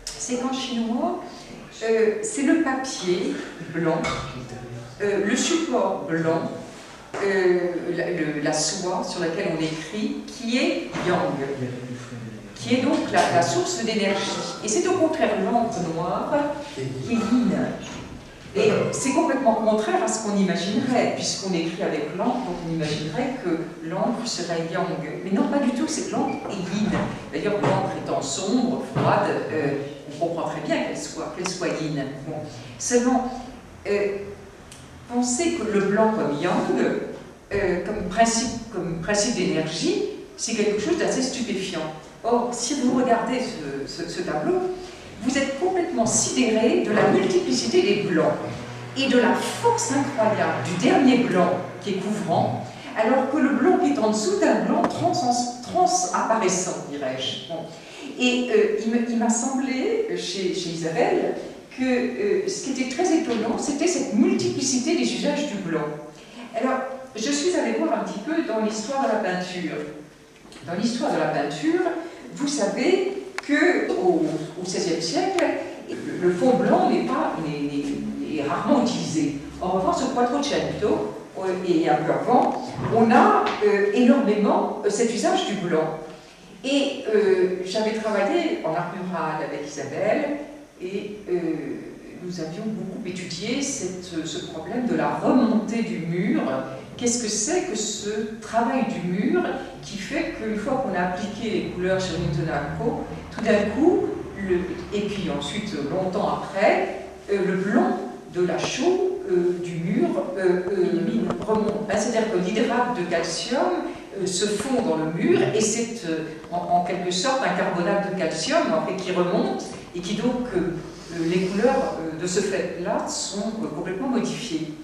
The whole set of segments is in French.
C'est qu'en chinois, c'est le papier blanc, le support blanc, la soie sur laquelle on écrit, qui est yang, qui est donc la source d'énergie. Et c'est au contraire l'encre noire qui est yin. Et c'est complètement contraire à ce qu'on imaginerait, puisqu'on écrit avec l'encre, donc on imaginerait que l'encre serait yang. Mais non, pas du tout, c'est l'encre est yin. D'ailleurs, l'encre étant sombre, froide, on comprend très bien qu'elle soit yin. Bon. Seulement, pensez que le blanc comme yang, comme principe d'énergie, c'est quelque chose d'assez stupéfiant. Or, si vous regardez ce tableau, vous êtes complètement sidéré de la multiplicité des blancs et de la force incroyable du dernier blanc qui est couvrant, alors que le blanc qui est en dessous d'un blanc transapparaissant, dirais-je. Bon. Et il m'a semblé, chez Isabelle, que ce qui était très étonnant, c'était cette multiplicité des usages du blanc. Alors, je suis allée voir un petit peu dans l'histoire de la peinture. Dans l'histoire de la peinture, vous savez qu'au XVIe siècle, le fond blanc est rarement utilisé. En revanche, au Quattrocento, et un peu avant, on a énormément cet usage du blanc. Et j'avais travaillé en art mural avec Isabelle, et nous avions beaucoup étudié ce problème de la remontée du mur. Qu'est-ce que c'est que ce travail du mur qui fait qu'une fois qu'on a appliqué les couleurs sur une Tonalco, tout d'un coup, et puis ensuite longtemps après, le blanc de la chaux du mur remonte. C'est-à-dire que l'hydrate de calcium se fond dans le mur et c'est en quelque sorte un carbonate de calcium en fait, qui remonte et qui donc, les couleurs de ce fait-là sont complètement modifiées.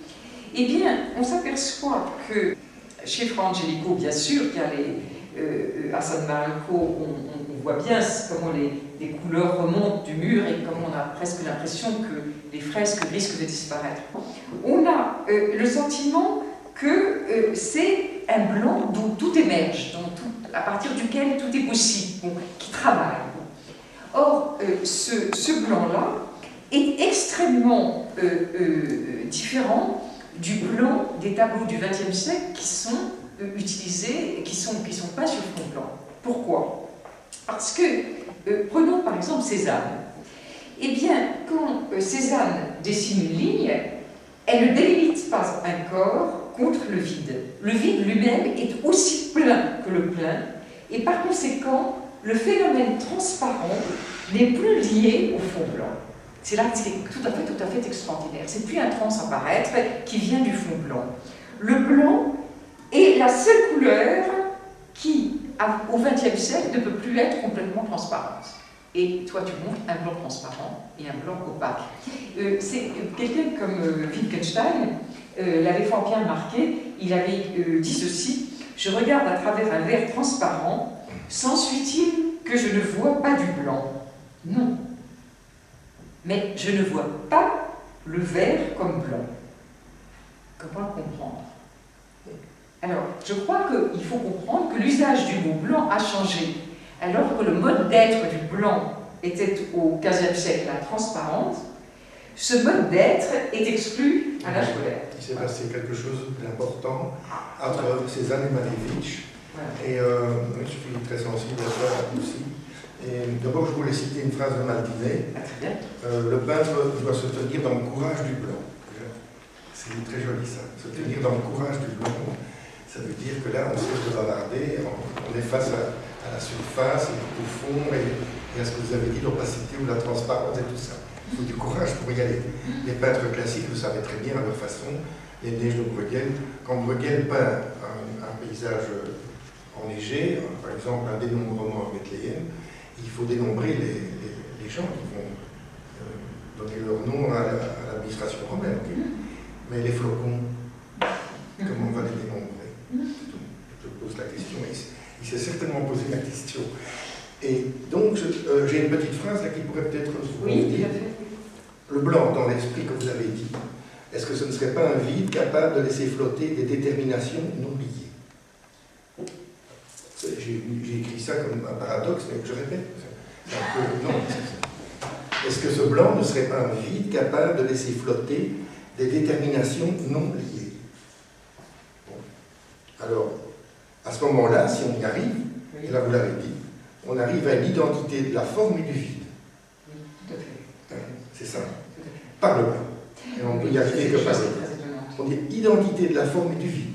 Eh bien, on s'aperçoit que chez Fra Angelico, bien sûr, qu'il y a à San Marco, on voit bien comment les couleurs remontent du mur et comment on a presque l'impression que les fresques risquent de disparaître. On a le sentiment que c'est un blanc d'où tout émerge, à partir duquel tout est possible, qui travaille. Or, ce blanc-là est extrêmement différent du blanc des tableaux du XXe siècle qui sont utilisés, qui sont peints sur fond blanc. Pourquoi? Parce que, prenons par exemple Cézanne. Eh bien, quand Cézanne dessine une ligne, elle ne délimite pas un corps contre le vide. Le vide lui-même est aussi plein que le plein, et par conséquent, le phénomène transparent n'est plus lié au fond blanc. C'est là que c'est tout à fait extraordinaire. C'est plus un transapparaître qui vient du fond blanc. Le blanc est la seule couleur qui, au XXe siècle, ne peut plus être complètement transparente. Et toi, tu montres un blanc transparent et un blanc opaque. C'est quelqu'un comme Wittgenstein l'avait fort bien remarqué. Il avait dit ceci: je regarde à travers un verre transparent, s'ensuit-il que je ne vois pas du blanc? Non. Mais je ne vois pas le vert comme blanc. Comment le comprendre? Alors, je crois qu'il faut comprendre que l'usage du mot blanc a changé. Alors que le mode d'être du blanc était au XVe siècle la transparence, ce mode d'être est exclu à l'âge moderne. Il s'est passé quelque chose d'important entre Cézanne et Malevich. Voilà. Et je suis très sensible à ça aussi. D'abord, je voulais citer une phrase de Maldinet. Le peintre doit se tenir dans le courage du blanc. C'est très joli ça. Se tenir dans le courage du blanc, ça veut dire que là, on cesse de bavarder, on est face à la surface, au fond, et à ce que vous avez dit, l'opacité ou la transparence et tout ça. Il faut du courage pour y aller. Les peintres classiques, vous savez très bien à leur façon, les neiges de Bruegel. Quand Bruegel peint un paysage enneigé, par exemple un dénombrement bethléem, il faut dénombrer les gens qui vont donner leur nom à l'administration romaine. Mais les flocons, comment on va les dénombrer? Je pose la question, il s'est certainement posé la question. Et donc, j'ai une petite phrase là qui pourrait peut-être vous dire. Le blanc, dans l'esprit que vous avez dit, est-ce que ce ne serait pas un vide capable de laisser flotter des déterminations non liées? J'ai écrit ça comme un paradoxe, mais je répète. Non. Est-ce que ce blanc ne serait pas un vide capable de laisser flotter des déterminations non liées? Bon. Alors, à ce moment-là, si on y arrive, et là vous l'avez dit, on arrive à l'identité de la forme et du vide. Oui, tout à fait. C'est ça. Par le blanc. Et on peut y arriver que par le blanc. On dit identité de la forme et du vide.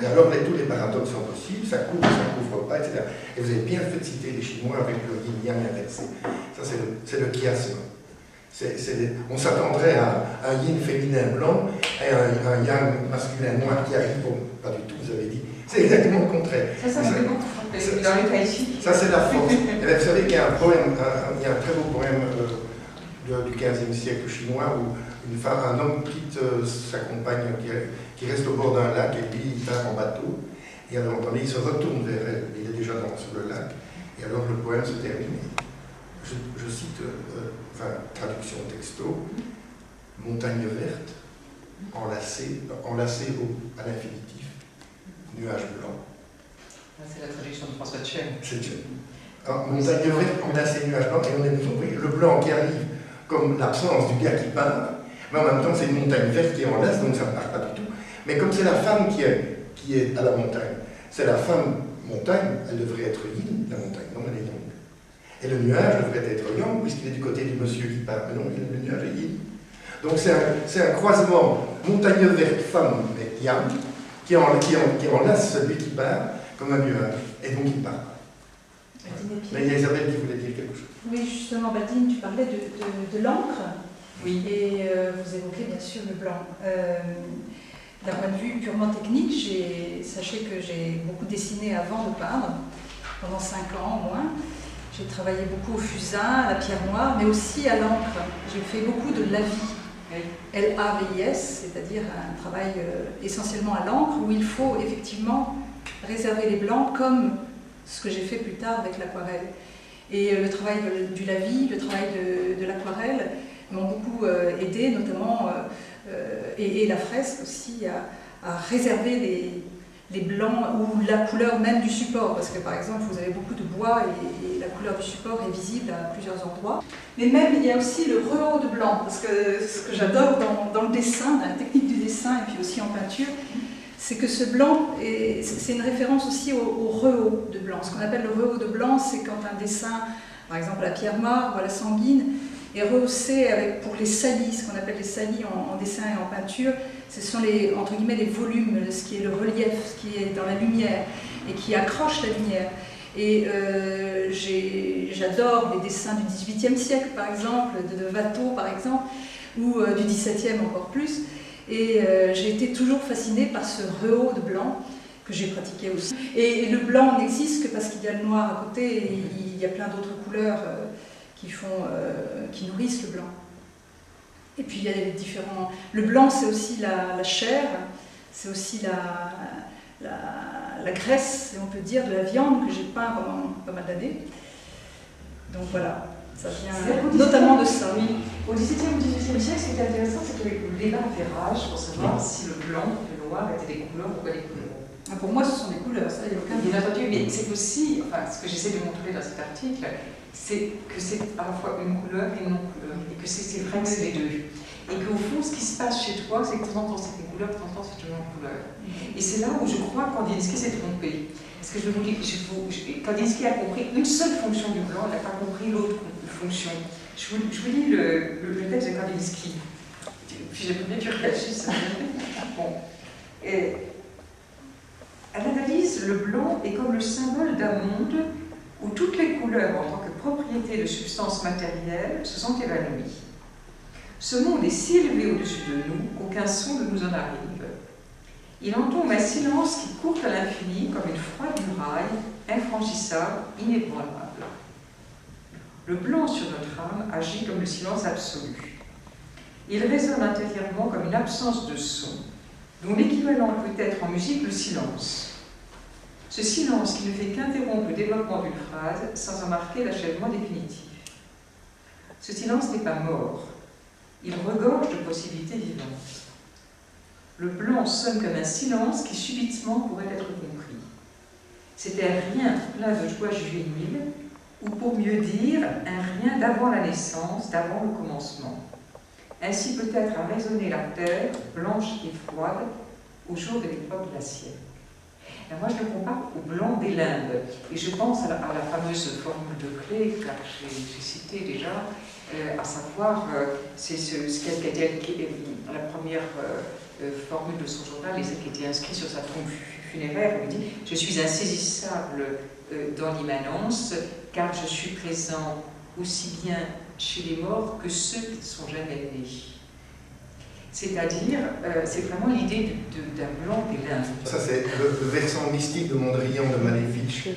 Et alors, tous les paradoxes sont possibles, ça couvre, ça ne couvre pas, etc. Et vous avez bien fait de citer les Chinois avec le yin-yang inversé. Ça, c'est le chiasme. On s'attendrait à un yin féminin blanc et un yang masculin noir qui arrive. Bon, pas du tout, vous avez dit. C'est exactement le contraire. Ça m'a fait beaucoup frappé. Dans le cas ici. Ça, c'est la force. Et bien, vous savez qu'il y a un poème, il y a un très beau poème du XVe siècle chinois où un homme quitte sa compagne qui reste au bord d'un lac et puis il part en bateau. Et alors, il se retourne vers elle. Il est déjà sur le lac. Et alors, le poème se termine. Je cite, traduction texto, montagne verte, enlacée à l'infinitif, nuage blanc. C'est la traduction de François Tchèque. C'est Tchèque. Montagne verte, enlacée, nuage blanc, et on est vous voyez, le blanc qui arrive comme l'absence du gars qui part, mais en même temps c'est une montagne verte qui enlace, donc ça ne part pas du tout. Mais comme c'est la femme qui est à la montagne, c'est la femme montagne, elle devrait être yin, la montagne, non elle est yang. Et le nuage devrait être yang, puisqu'il est du côté du monsieur qui part, mais non, le nuage est yin. Donc c'est un croisement montagne verte, femme, mais yang, qui enlace celui qui part comme un nuage, et donc il part. Mais Isabelle qui voulait dire quelque chose. Oui, justement, Badine, tu parlais de l'encre. Oui. Et vous évoquez bien sûr le blanc. D'un point de vue purement technique, sachez que j'ai beaucoup dessiné avant de peindre, pendant 5 ans au moins. J'ai travaillé beaucoup au fusain, à la pierre noire, mais aussi à l'encre. J'ai fait beaucoup de lavis, L-A-V-I-S, c'est-à-dire un travail essentiellement à l'encre, où il faut effectivement réserver les blancs comme ce que j'ai fait plus tard avec l'aquarelle. Et le travail du lavis, le travail de l'aquarelle m'ont beaucoup aidé, notamment, et la fresque aussi, à réserver les blancs ou la couleur même du support, parce que par exemple vous avez beaucoup de bois et la couleur du support est visible à plusieurs endroits. Mais même il y a aussi le rehaut de blanc, parce que ce que j'adore dans le dessin, dans la technique du dessin et puis aussi en peinture, c'est que ce blanc, c'est une référence aussi au rehaut de blanc. Ce qu'on appelle le rehaut de blanc, c'est quand un dessin, par exemple la pierre noire ou à la sanguine, est rehaussé pour les salis, ce qu'on appelle les salis en dessin et en peinture. Ce sont entre guillemets les volumes, ce qui est le relief, ce qui est dans la lumière et qui accroche la lumière. Et j'adore les dessins du XVIIIe siècle, par exemple, de Watteau, par exemple, ou du XVIIe encore plus. Et j'ai été toujours fascinée par ce rehaut de blanc que j'ai pratiqué aussi. Et le blanc n'existe que parce qu'il y a le noir à côté et il y a plein d'autres couleurs qui nourrissent le blanc. Et puis il y a les différents... Le blanc, c'est aussi la chair, c'est aussi la graisse, on peut dire, de la viande que j'ai peint pendant pas mal d'années. Donc voilà, ça vient notamment de ça. Oui. Au XVIIe ou XVIIIe siècle, ce qui est intéressant, c'est qu'il y avait le débat fait rage pour savoir si le blanc et le noir étaient des couleurs ou pas des couleurs. Pour moi, ce sont des couleurs, ça, il n'y a aucun doute. Mais c'est aussi, ce que j'essaie de montrer dans cet article, c'est que c'est à la fois une couleur et une non-couleur, et que c'est vrai que c'est les deux. Et qu'au fond, ce qui se passe chez toi, c'est que de temps en temps c'est une couleur, de temps en temps c'est une non-couleur. Et c'est là où je crois que Kandinsky s'est trompé. Parce que je vous dis, Kandinsky a compris une seule fonction du blanc, il n'a pas compris l'autre fonction. Je vous lis le texte de Kandinsky. Puis j'ai prévu que tu réagisses. Bon. Elle analyse le blanc est comme le symbole d'un monde où toutes les couleurs en tant que propriété de substances matérielles se sont évanouies. Ce monde est si élevé au-dessus de nous qu'aucun son ne nous en arrive. Il entombe un silence qui court à l'infini comme une froide muraille, infranchissable, inébranlable. Le blanc sur notre âme agit comme le silence absolu. Il résonne intérieurement comme une absence de son, dont l'équivalent peut être en musique le silence. Ce silence qui ne fait qu'interrompre le développement d'une phrase sans en marquer l'achèvement définitif. Ce silence n'est pas mort, il regorge de possibilités vivantes. Le blanc sonne comme un silence qui subitement pourrait être compris. C'est un rien plein de joie juvénile, ou pour mieux dire, un rien d'avant la naissance, d'avant le commencement. Ainsi peut-être a résonné la terre, blanche et froide, au jour de l'époque glaciaire. Alors moi, je le compare au blanc des limbes. Et je pense à la fameuse formule de Klee, que j'ai citée déjà, à savoir, c'est ce qu'elle a été la première formule de son journal, et celle qui était inscrite sur sa tombe funéraire. Elle dit « Je suis insaisissable dans l'immanence, car je suis présent aussi bien chez les morts que ceux qui ne sont jamais nés. » C'est-à-dire, c'est vraiment l'idée d'un blanc des limbes. Ça, c'est le versant mystique de Mondrian, de Maléfice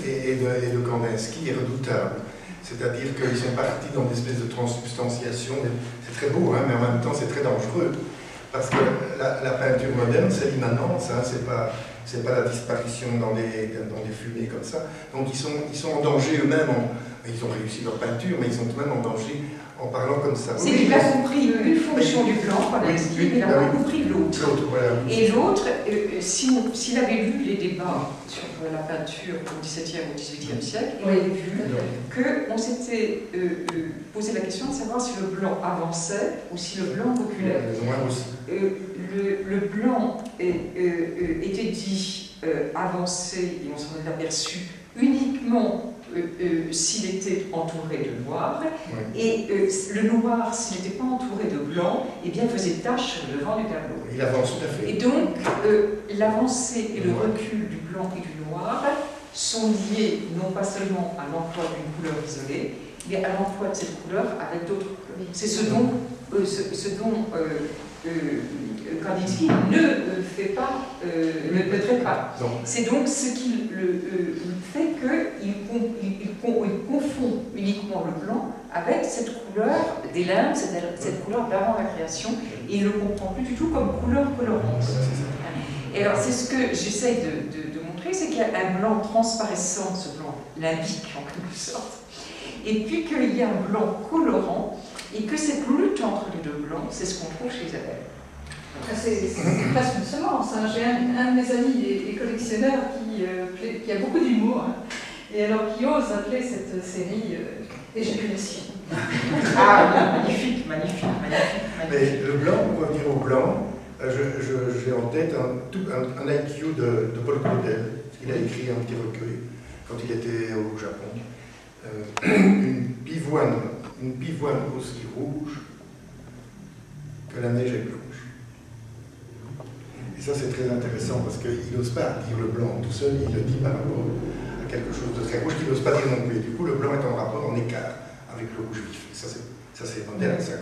et de Kandinsky est redoutable. C'est-à-dire qu'ils sont partis dans des espèces de transsubstantiation. C'est très beau, hein, mais en même temps, c'est très dangereux. Parce que la peinture moderne, c'est l'immanence, hein, c'est pas la disparition dans des fumées comme ça. Donc ils sont en danger eux-mêmes. Ils ont réussi leur peinture, mais ils sont eux-mêmes en danger en parlant comme ça. C'est qu'il a compris une fonction du blanc, mais il n'a pas compris l'autre. Voilà. Et l'autre, s'il avait lu les débats sur la peinture au XVIIe ou XVIIIe siècle, il avait vu qu'on s'était posé la question de savoir si le blanc avançait ou si le blanc reculait. Le blanc était dit avancé, et on s'en est aperçu uniquement s'il était entouré de noir, et le noir, s'il n'était pas entouré de blanc, eh bien faisait tache sur le devant du tableau. Il avance tout à fait. Et donc, l'avancée et le recul du blanc et du noir sont liés non pas seulement à l'emploi d'une couleur isolée, mais à l'emploi de cette couleur avec d'autres couleurs. C'est ce dont Kandinsky ne fait pas, ne traite pas. C'est donc ce qui fait qu'il confond uniquement le blanc avec cette couleur des limbes, cette couleur d'avant la création, et il ne le comprend plus du tout comme couleur colorante. Et alors c'est ce que j'essaye de montrer, c'est qu'il y a un blanc transparissant, ce blanc limbique en quelque sorte, et puis qu'il y a un blanc colorant, et que cette lutte entre les deux blancs, c'est ce qu'on trouve chez Isabelle. C'est presque une semence. Hein. J'ai un de mes amis est collectionneur qui a beaucoup d'humour, hein, et alors qui ose appeler cette série Éjaculation. Ah, magnifique. Mais le blanc, pour revenir au blanc, j'ai en tête un IQ de Paul Claudel. Il a écrit un petit recueil quand il était au Japon. Une pivoine aussi rouge que la neige est blanche. Et ça, c'est très intéressant parce qu'il n'ose pas dire le blanc tout seul, il le dit par rapport à quelque chose de très rouge qu'il n'ose pas dire non plus. Et du coup, le blanc est en rapport, en écart avec le rouge vif. Et ça, c'est moderne, ça,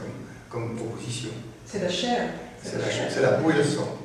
comme proposition. C'est la chair. C'est la peau et le sang.